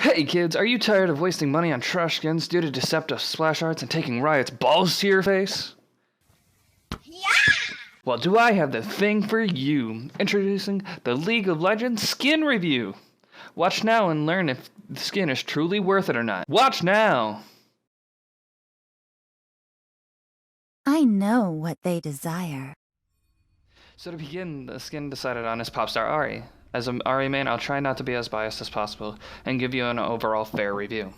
Hey kids, are you tired of wasting money on trash skins due to deceptive splash arts and taking Riot's balls to your face? Yeah! Well, do I have the thing for you. Introducing the League of Legends Skin Review. Watch now and learn if the skin is truly worth it or not. Watch now! I know what they desire. So to begin, the skin decided on is Popstar Ahri. As an Ahri main, I'll try not to be as biased as possible and give you an overall fair review.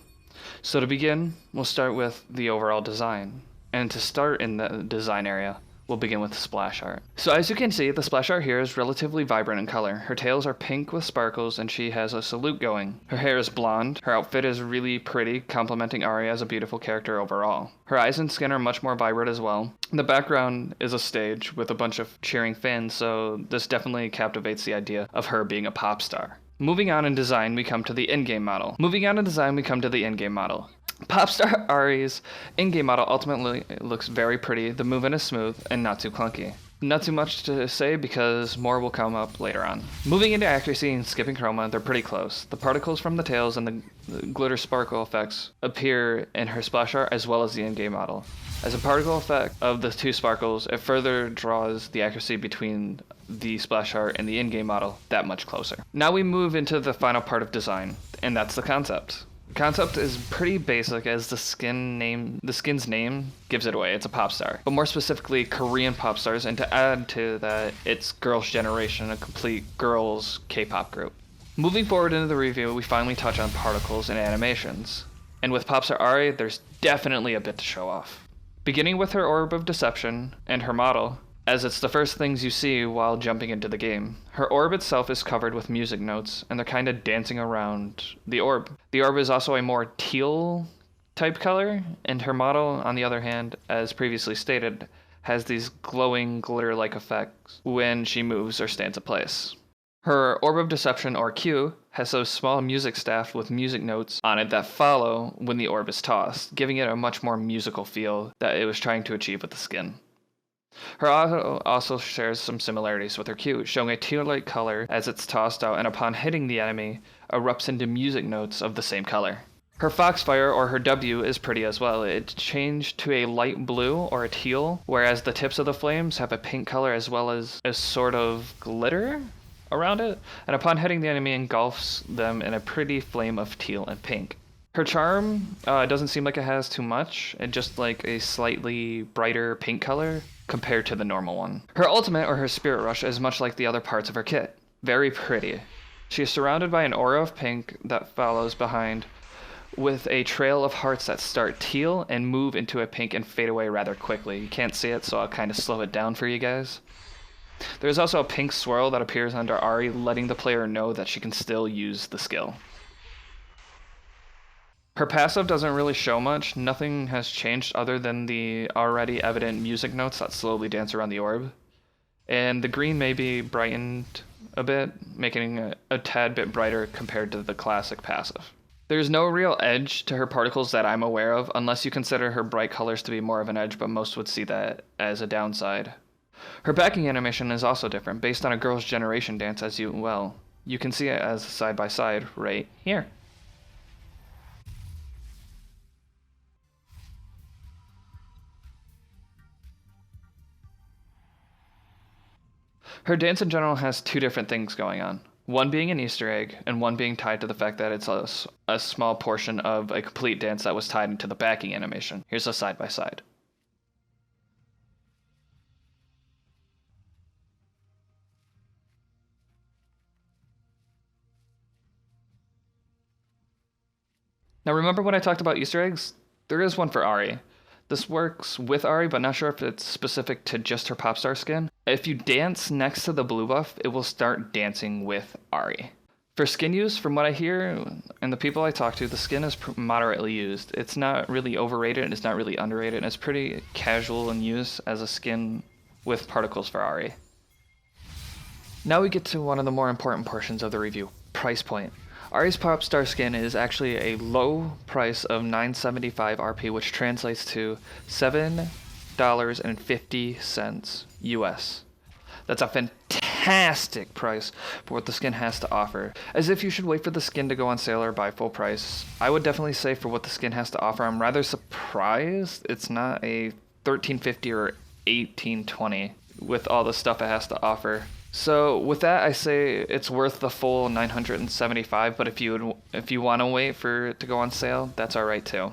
So to begin, we'll start with the overall design. And to start in the design area, we'll begin with the splash art. So as you can see, the splash art here is relatively vibrant in color. Her tails are pink with sparkles and she has a salute going. Her hair is blonde. Her outfit is really pretty, complementing Ahri as a beautiful character overall. Her eyes and skin are much more vibrant as well. The background is a stage with a bunch of cheering fans, so this definitely captivates the idea of her being a pop star. Moving on in design, we come to the in-game model. Popstar Ahri's in-game model ultimately looks very pretty. The movement is smooth and not too clunky. Not too much to say because more will come up later on. Moving into accuracy and skipping chroma, they're pretty close. The particles from the tails and the glitter sparkle effects appear in her splash art as well as the in-game model. As a particle effect of the two sparkles, it further draws the accuracy between the splash art and the in-game model that much closer. Now we move into the final part of design, and that's the concept. The concept is pretty basic as the skin's name gives it away. It's a pop star, but more specifically Korean pop stars, and to add to that, it's Girls' Generation, a complete girls K-pop group. Moving forward into the review, we finally touch on particles and animations. And with Popstar Ahri, there's definitely a bit to show off. Beginning with her orb of deception and her model, as it's the first things you see while jumping into the game. Her orb itself is covered with music notes, and they're kind of dancing around the orb. The orb is also a more teal type color, and her model, on the other hand, as previously stated, has these glowing glitter-like effects when she moves or stands in place. Her orb of deception, or Q, has those small music staff with music notes on it that follow when the orb is tossed, giving it a much more musical feel that it was trying to achieve with the skin. Her auto also shares some similarities with her Q, showing a teal-like color as it's tossed out and upon hitting the enemy, erupts into music notes of the same color. Her Foxfire, or her W, is pretty as well. It's changed to a light blue or a teal, whereas the tips of the flames have a pink color as well as a sort of glitter around it, and upon hitting the enemy engulfs them in a pretty flame of teal and pink. Her charm doesn't seem like it has too much, and just like a slightly brighter pink color compared to the normal one. Her ultimate, or her Spirit Rush, is much like the other parts of her kit. Very pretty. She is surrounded by an aura of pink that follows behind, with a trail of hearts that start teal and move into a pink and fade away rather quickly. You can't see it, so I'll kind of slow it down for you guys. There's also a pink swirl that appears under Ahri, letting the player know that she can still use the skill. Her passive doesn't really show much. Nothing has changed other than the already evident music notes that slowly dance around the orb. And the green may be brightened a bit, making it a tad bit brighter compared to the classic passive. There's no real edge to her particles that I'm aware of, unless you consider her bright colors to be more of an edge, but most would see that as a downside. Her backing animation is also different, based on a Girls' Generation dance as well. You can see it as side by side right here. Her dance in general has two different things going on. One being an Easter egg, and one being tied to the fact that it's a small portion of a complete dance that was tied into the backing animation. Here's a side by side. Now remember when I talked about Easter eggs? There is one for Ahri. This works with Ahri, but not sure if it's specific to just her Popstar skin. If you dance next to the blue buff, it will start dancing with Ahri. For skin use, from what I hear and the people I talk to, the skin is moderately used. It's not really overrated, it's not really underrated, and it's pretty casual in use as a skin with particles for Ahri. Now we get to one of the more important portions of the review, price point. Ahri's Popstar skin is actually a low price of $9.75 RP, which translates to $7.50 US. That's a fantastic fantastic price for what the skin has to offer. As if you should wait for the skin to go on sale or buy full price. I would definitely say for what the skin has to offer, I'm rather surprised it's not a $13.50 or $18.20 with all the stuff it has to offer. So with that, I say it's worth the full $975, but if you want to wait for it to go on sale, that's all right too.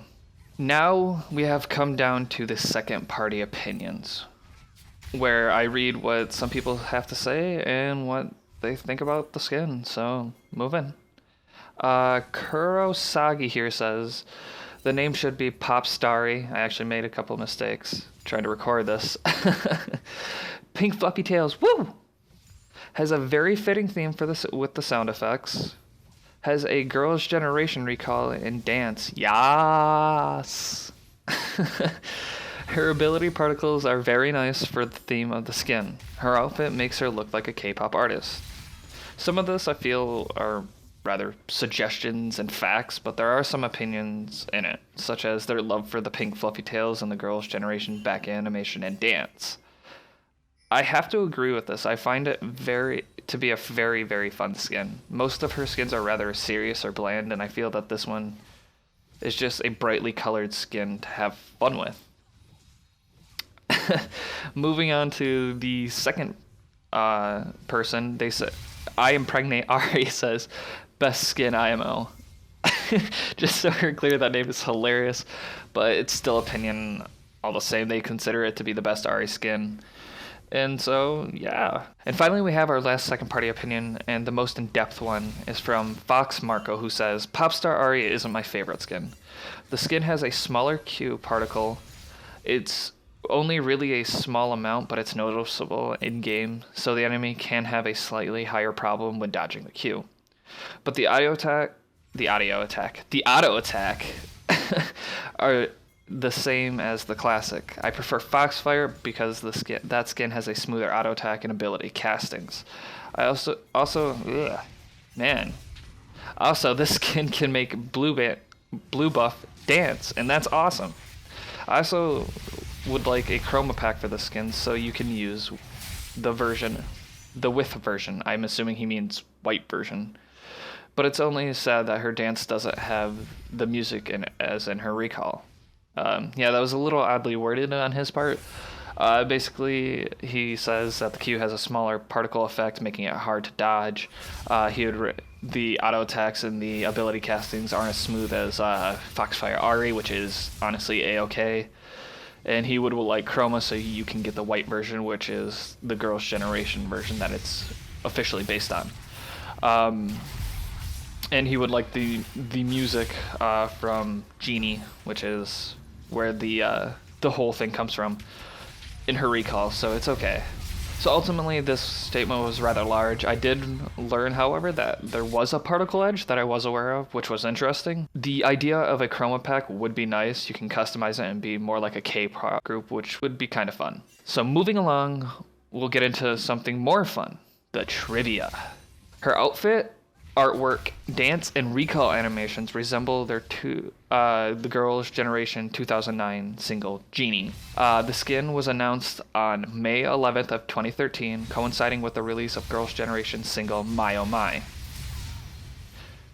Now we have come down to the second party opinions, where I read what some people have to say and what they think about the skin. So move in. Kurosagi here says the name should be Popstar Ahri. I actually made a couple mistakes trying to record this. Pink fluffy tails, woo! Has a very fitting theme for this with the sound effects. Has a girl's generation recall in dance. Yas. Her ability particles are very nice for the theme of the skin. Her outfit makes her look like a K-pop artist. Some of this I feel are rather suggestions and facts, but there are some opinions in it, such as their love for the pink fluffy tails and the girl's generation back animation and dance. I have to agree with this. I find it to be a very, very fun skin. Most of her skins are rather serious or bland, and I feel that this one is just a brightly colored skin to have fun with. Moving on to the second person, they said, I Impregnate Ahri says, best skin IMO. Just so we're clear, that name is hilarious, but it's still opinion all the same. They consider it to be the best Ahri skin. And so, yeah. And finally, we have our last second party opinion, and the most in-depth one is from Fox Marco, who says, Popstar Ahri isn't my favorite skin. The skin has a smaller Q particle. It's only really a small amount, but it's noticeable in-game, so the enemy can have a slightly higher problem when dodging the Q. But the auto attack are the same as the classic. I prefer Foxfire because that skin has a smoother auto attack and ability castings. Also this skin can make blue buff dance, and that's awesome. I also would like a chroma pack for the skin, so you can use the with version. I'm assuming he means white version. But it's only sad that her dance doesn't have the music as in her recall. That was a little oddly worded on his part. Basically, he says that the Q has a smaller particle effect, making it hard to dodge. The auto attacks and the ability castings aren't as smooth as Foxfire Ahri, which is honestly a-okay. And he would like chroma, so you can get the white version, which is the girl's generation version that it's officially based on. And he would like the music from Genie, which is where the whole thing comes from, in her recall, so it's okay. So ultimately, this statement was rather large. I did learn, however, that there was a particle edge that I was aware of, which was interesting. The idea of a chroma pack would be nice. You can customize it and be more like a K-pop group, which would be kind of fun. So moving along, we'll get into something more fun, the trivia. Her outfit, artwork, dance, and recall animations resemble the Girls' Generation 2009 single Genie. The skin was announced on May 11th of 2013, coinciding with the release of Girls' Generation single My Oh My.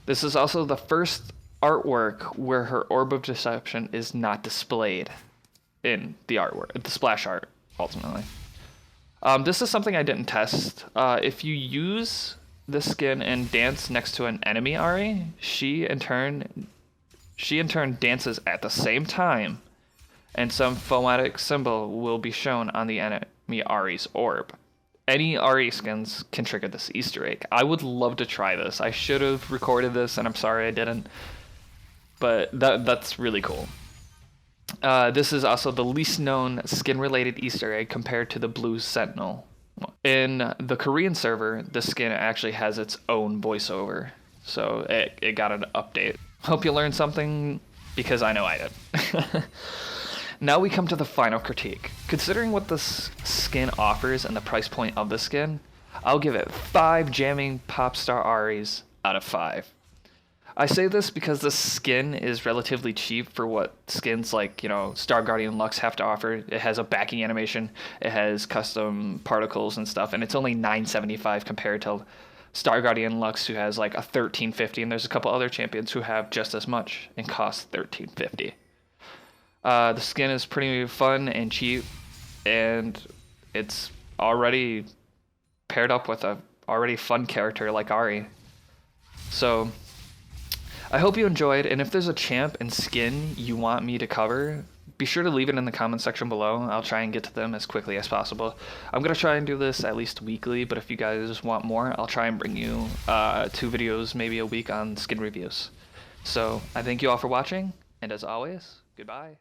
This is also the first artwork where her Orb of Deception is not displayed in the artwork, the splash art, ultimately. This is something I didn't test. If you use the skin and dance next to an enemy Ahri, she in turn dances at the same time, and some phonetic symbol will be shown on the enemy Ahri's orb. Any Ahri skins can trigger this Easter egg. I would love to try this. I should have recorded this, and I'm sorry I didn't, but that's really cool. This is also the least known skin-related Easter egg compared to the Blue Sentinel. In the Korean server, the skin actually has its own voiceover, so it got an update. Hope you learned something, because I know I did. Now we come to the final critique. Considering what this skin offers and the price point of the skin, I'll give it 5 jamming Popstar Ahris out of 5. I say this because the skin is relatively cheap for what skins like, Star Guardian Lux have to offer. It has a backing animation, it has custom particles and stuff, and it's only $9.75 compared to Star Guardian Lux, who has like a $13.50, and there's a couple other champions who have just as much and cost $13.50. The skin is pretty fun and cheap, and it's already paired up with a already fun character like Ahri. So I hope you enjoyed, and if there's a champ and skin you want me to cover, be sure to leave it in the comment section below. I'll try and get to them as quickly as possible. I'm going to try and do this at least weekly, but if you guys want more, I'll try and bring you 2 videos, maybe a week on skin reviews. So I thank you all for watching, and as always, goodbye.